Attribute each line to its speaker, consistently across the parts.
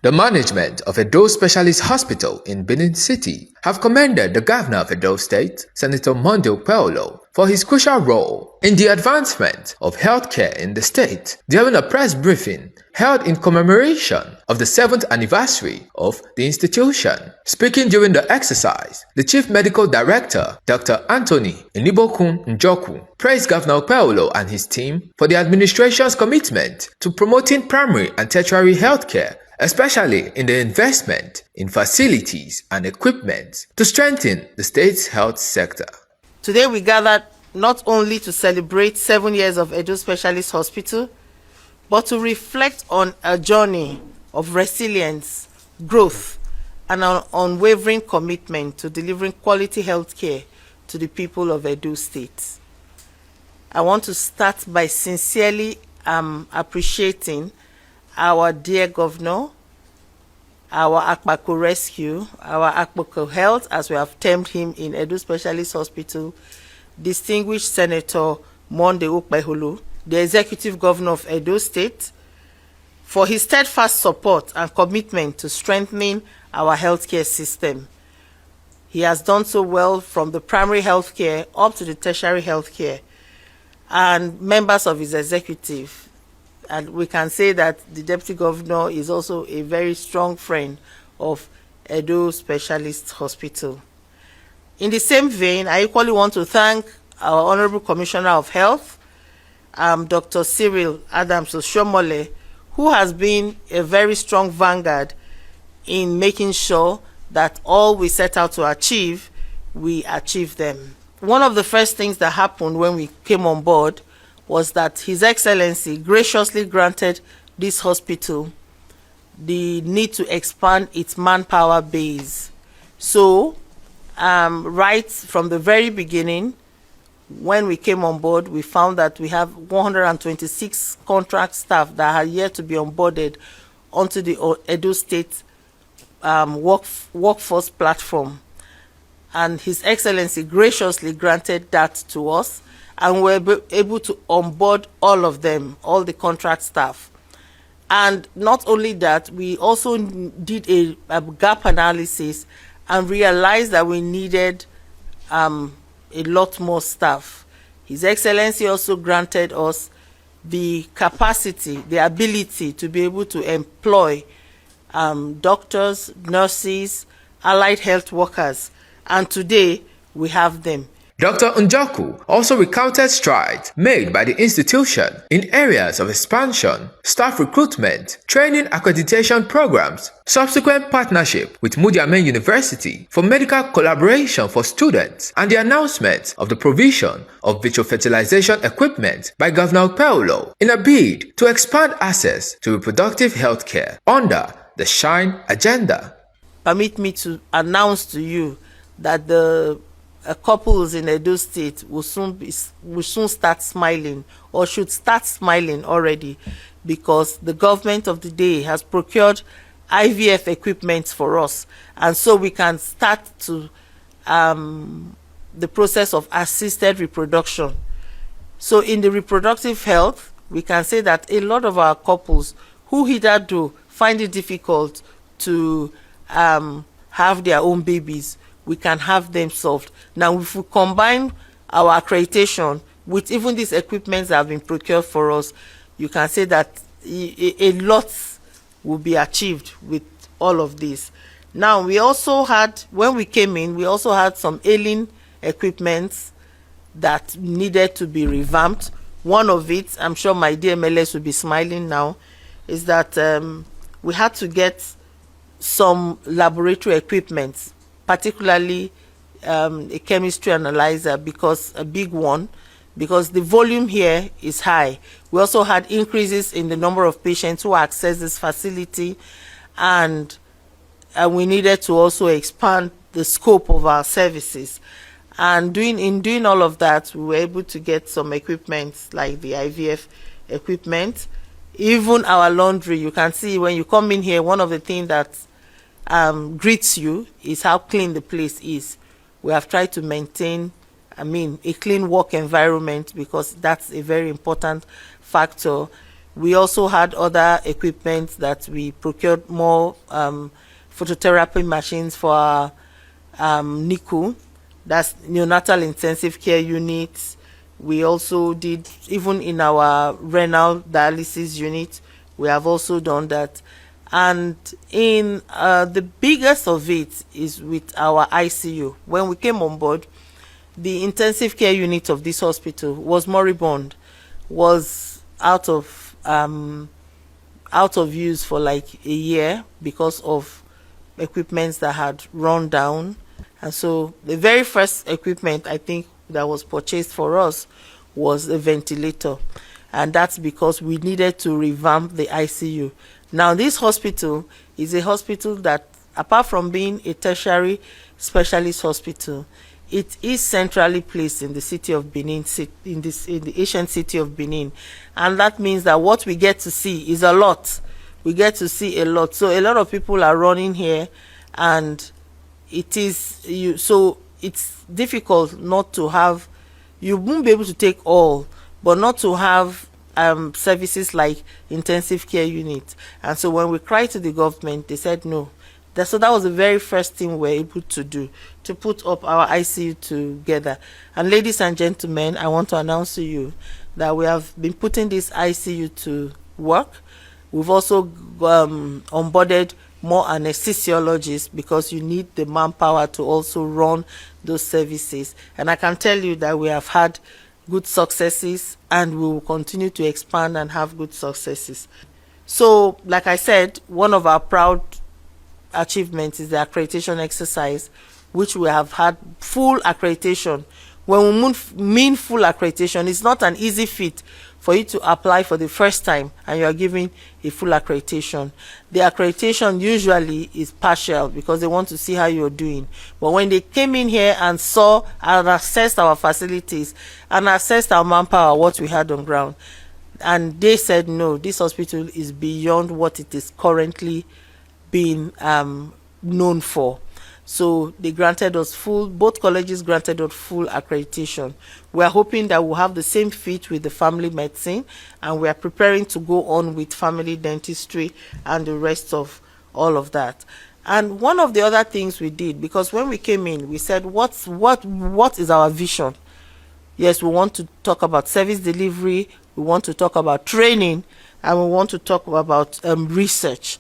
Speaker 1: The management of Edo Specialist Hospital in Benin City have commended the Governor of Edo State, Senator Monday Okpebholo, for his crucial role in the advancement of healthcare in the state during a press briefing held in commemoration of the 7th anniversary of the institution. Speaking during the exercise, the Chief Medical Director, Dr. Anthony Enibokun Njoku, praised Governor Okpebholo and his team for the administration's commitment to promoting primary and tertiary healthcare, especially in the investment in facilities and equipment to strengthen the state's health sector.
Speaker 2: Today we gathered not only to celebrate 7 years of Edo Specialist Hospital, but to reflect on a journey of resilience, growth, and an unwavering commitment to delivering quality health care to the people of Edo State. I want to start by sincerely appreciating our dear governor, our Akpako Rescue, our Akpako Health, as we have termed him in Edo Specialist Hospital, distinguished Senator Monday Okpebholo, the Executive Governor of Edo State, for his steadfast support and commitment to strengthening our healthcare system. He has done so well from the primary healthcare up to the tertiary healthcare, and members of his executive. And we can say that the Deputy Governor is also a very strong friend of Edo Specialist Hospital. In the same vein, I equally want to thank our Honorable Commissioner of Health, Dr. Cyril Adams-Oshomole, who has been a very strong vanguard in making sure that all we set out to achieve, we achieve them. One of the first things that happened when we came on board was that His Excellency graciously granted this hospital the need to expand its manpower base. So, right from the very beginning, when we came on board, we found that we have 126 contract staff that are yet to be onboarded onto the Edo State workforce platform. And His Excellency graciously granted that to us, and we're able to onboard all of them, all the contract staff. And not only that, we also did a gap analysis and realized that we needed a lot more staff. His Excellency also granted us the capacity, the ability to be able to employ doctors, nurses, allied health workers, and today we have them.
Speaker 1: Dr. Njoku also recounted strides made by the institution in areas of expansion, staff recruitment, training accreditation programs, subsequent partnership with Mudiamen University for medical collaboration for students, and the announcement of the provision of vitro-fertilization equipment by Governor Okpebholo in a bid to expand access to reproductive health care under the SHINE agenda.
Speaker 2: Permit me to announce to you that the couples in Edo State will soon start smiling, or should start smiling already, because the government of the day has procured IVF equipment for us, and so we can start to the process of assisted reproduction. So in the reproductive health, we can say that a lot of our couples who hitherto find it difficult to have their own babies, we can have them solved. Now, if we combine our accreditation with even these equipments that have been procured for us, you can say that a lot will be achieved with all of this. Now, we also had, when we came in, we also had some ailing equipments that needed to be revamped. One of it, I'm sure my dear MLS will be smiling now, is that we had to get some laboratory equipment, particularly a chemistry analyzer, because a big one, because the volume here is high. We also had increases in the number of patients who access this facility, and we needed to also expand the scope of our services. And in doing all of that, we were able to get some equipment like the IVF equipment, even our laundry. You can see when you come in here, one of the things that greets you is how clean the place is. We have tried to maintain, a clean work environment, because that's a very important factor. We also had other equipment that we procured, more phototherapy machines for our NICU, that's neonatal intensive care units. We also did, even in our renal dialysis unit, we have also done that. And in the biggest of it is with our ICU. When we came on board, the intensive care unit of this hospital was moribund, was out of use for like a year because of equipment that had run down. And so the very first equipment I think that was purchased for us was a ventilator, and that's because we needed to revamp the ICU. Now this hospital is a hospital that, apart from being a tertiary specialist hospital, it is centrally placed in the city of Benin, in the ancient city of Benin, and that means that what we get to see is a lot. We get to see a lot, so a lot of people are running here, and so it's difficult not to have. You won't be able to take all, but not to have services like intensive care unit. And so when we cried to the government, they said no. So that was the very first thing we were able to do, to put up our ICU together. And ladies and gentlemen, I want to announce to you that we have been putting this ICU to work. We've also onboarded more anesthesiologists, because you need the manpower to also run those services. And I can tell you that we have had good successes, and we will continue to expand and have good successes. So, like I said, one of our proud achievements is the accreditation exercise, which we have had full accreditation. When we mean full accreditation, it's not an easy feat for you to apply for the first time and you are given a full accreditation. The accreditation usually is partial because they want to see how you're doing. But when they came in here and saw and assessed our facilities and assessed our manpower, what we had on ground, and they said, no, this hospital is beyond what it is currently being known for. So they granted us both colleges granted us full accreditation. We are hoping that we'll have the same feat with the family medicine, and we are preparing to go on with family dentistry and the rest of all of that. And one of the other things we did, because when we came in, we said, what is our vision? Yes, we want to talk about service delivery, we want to talk about training, and we want to talk about research.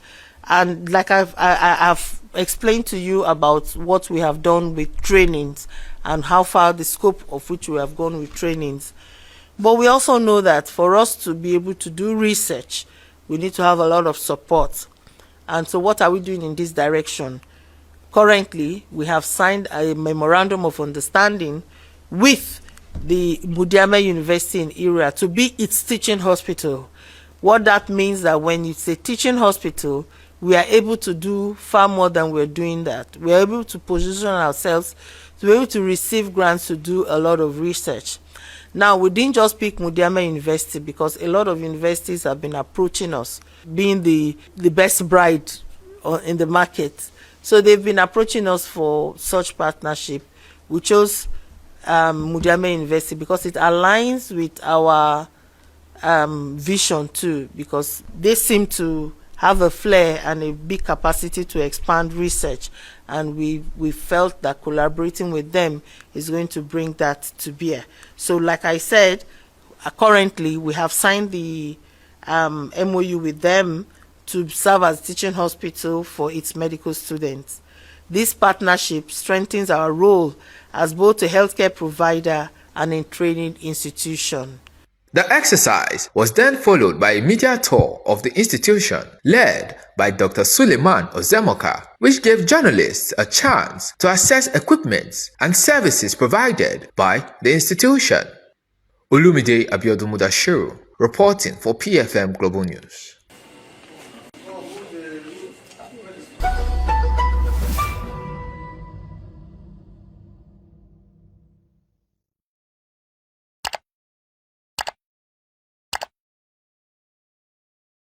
Speaker 2: And like I've explained to you about what we have done with trainings and how far the scope of which we have gone with trainings. But we also know that for us to be able to do research, we need to have a lot of support. And so what are we doing in this direction? Currently, we have signed a memorandum of understanding with the Mudiame University in Ira to be its teaching hospital. What that means that when it's a teaching hospital, we are able to do far more than we're doing that. We are able to position ourselves to be able to receive grants to do a lot of research. Now, we didn't just pick Mudiame University because a lot of universities have been approaching us, being the best bride in the market. So they've been approaching us for such partnership. We chose Mudiame University because it aligns with our vision too, because they seem to have a flair and a big capacity to expand research, and we felt that collaborating with them is going to bring that to bear. So like I said, currently we have signed the MOU with them to serve as teaching hospital for its medical students. This partnership strengthens our role as both a healthcare provider and a training institution.
Speaker 1: The exercise was then followed by a media tour of the institution led by Dr. Suleiman Ozemoka, which gave journalists a chance to assess equipment and services provided by the institution. Olumide Abiodun Mudashiru, reporting for PFM Global News.